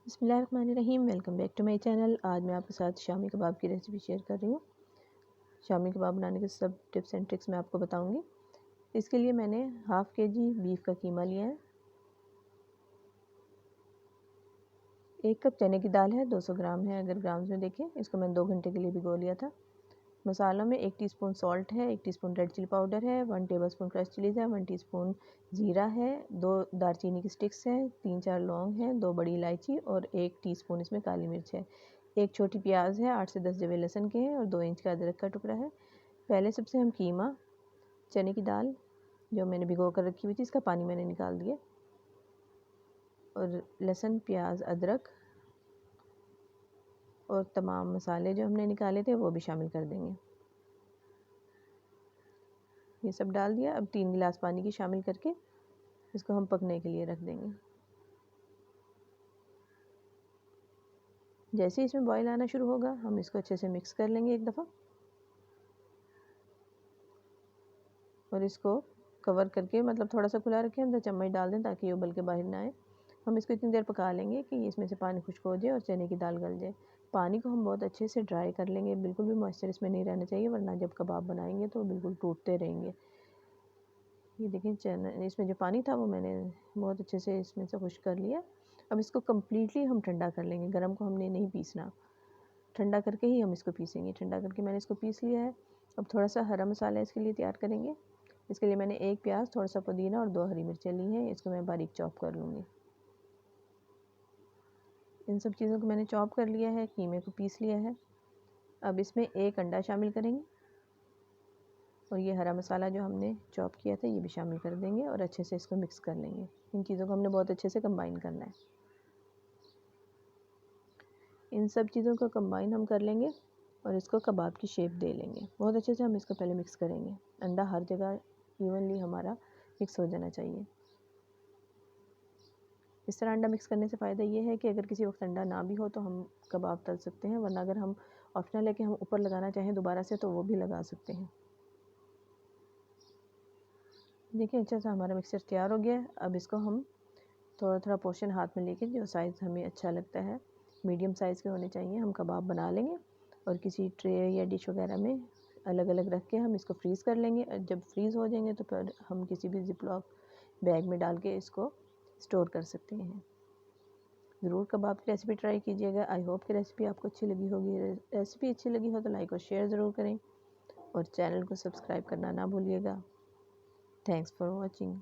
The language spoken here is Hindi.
बिस्मिल्लाहिर्रहमानिर्रहीम। Welcome back to my channel. आज मैं आपके साथ शामी कबाब की रेसिपी शेयर कर रही हूँ। शामी कबाब बनाने के सब टिप्स एंड ट्रिक्स मैं आपको बताऊँगी। इसके लिए मैंने हाफ़ केजी बीफ का कीमा लिया है, 1 कप चने की दाल है, 200 ग्राम है अगर ग्राम्स में देखें। इसको मैंने 2 घंटे के लिए भिगो लिया था। मसालों में 1 टीस्पून सॉल्ट है, 1 टीस्पून रेड चिली पाउडर है, 1 टेबलस्पून क्रश चिलीज़ है, 1 टीस्पून जीरा है, 2 दालचीनी की स्टिक्स हैं, 3-4 लौंग हैं, 2 बड़ी इलायची और 1 टीस्पून इसमें काली मिर्च है। 1 छोटी प्याज है, 8 से 10 जवे लहसुन के हैं और 2 इंच का अदरक का टुकड़ा है। पहले सबसे हम कीमा, चने की दाल जो मैंने भिगो कर रखी हुई थी, इसका पानी मैंने निकाल दिया और लहसुन, प्याज, अदरक और तमाम मसाले जो हमने निकाले थे वो भी शामिल कर देंगे। ये सब डाल दिया। अब 3 गिलास पानी की शामिल करके इसको हम पकने के लिए रख देंगे। जैसे ही इसमें बॉईल आना शुरू होगा हम इसको अच्छे से मिक्स कर लेंगे एक दफ़ा और इसको कवर करके मतलब थोड़ा सा खुला रखें, अंदर चम्मच डाल दें ताकि ये उबल के बाहर ना आए। हम इसको इतनी देर पका लेंगे कि इसमें से पानी खुश्क हो जाए और चने की दाल गल जाए। पानी को हम बहुत अच्छे से ड्राई कर लेंगे, बिल्कुल भी मॉइस्चर इसमें नहीं रहना चाहिए, वरना जब कबाब बनाएंगे तो बिल्कुल टूटते रहेंगे। ये देखें चना, इसमें जो पानी था वो मैंने बहुत अच्छे से इसमें से खुश्क कर लिया। अब इसको कम्प्लीटली हम ठंडा कर लेंगे, गर्म को हमने नहीं पीसना, ठंडा करके ही हम इसको पीसेंगे। ठंडा करके मैंने इसको पीस लिया है। अब थोड़ा सा हरा मसाला इसके लिए तैयार करेंगे। इसके लिए मैंने 1 प्याज, थोड़ा सा पुदीना और 2 हरी मिर्चें ली हैं। इसको मैं बारीक चॉप कर लूँगी। इन सब चीज़ों को मैंने चॉप कर लिया है, कीमे को पीस लिया है। अब इसमें 1 अंडा शामिल करेंगे और ये हरा मसाला जो हमने चॉप किया था ये भी शामिल कर देंगे और अच्छे से इसको मिक्स कर लेंगे। इन चीज़ों को हमने बहुत अच्छे से कंबाइन करना है। इन सब चीज़ों को कंबाइन हम कर लेंगे और इसको कबाब की शेप दे लेंगे। बहुत अच्छे से हम इसको पहले मिक्स करेंगे। अंडा हर जगह इवनली हमारा मिक्स हो जाना चाहिए। इस तरह अंडा मिक्स करने से फ़ायदा ये है कि अगर किसी वक्त अंडा ना भी हो तो हम कबाब तल सकते हैं, वरना अगर हम ऑप्शनल है कि हम ऊपर लगाना चाहें दोबारा से तो वो भी लगा सकते हैं। देखिए अच्छा सा हमारा मिक्सचर तैयार हो गया है। अब इसको हम थोड़ा थोड़ा पोर्शन हाथ में लेके जो साइज़ हमें अच्छा लगता है, मीडियम साइज़ के होने चाहिए, हम कबाब बना लेंगे और किसी ट्रे या डिश वगैरह में अलग अलग रख के हम इसको फ्रीज़ कर लेंगे। जब फ्रीज़ हो जाएंगे तो फिर हम किसी भी जिपलॉक बैग में डाल के इसको स्टोर कर सकते हैं। ज़रूर कबाब की रेसिपी ट्राई कीजिएगा। आई होप कि रेसिपी आपको अच्छी लगी होगी। रेसिपी अच्छी लगी हो तो लाइक और शेयर ज़रूर करें और चैनल को सब्सक्राइब करना ना भूलिएगा। Thanks for watching.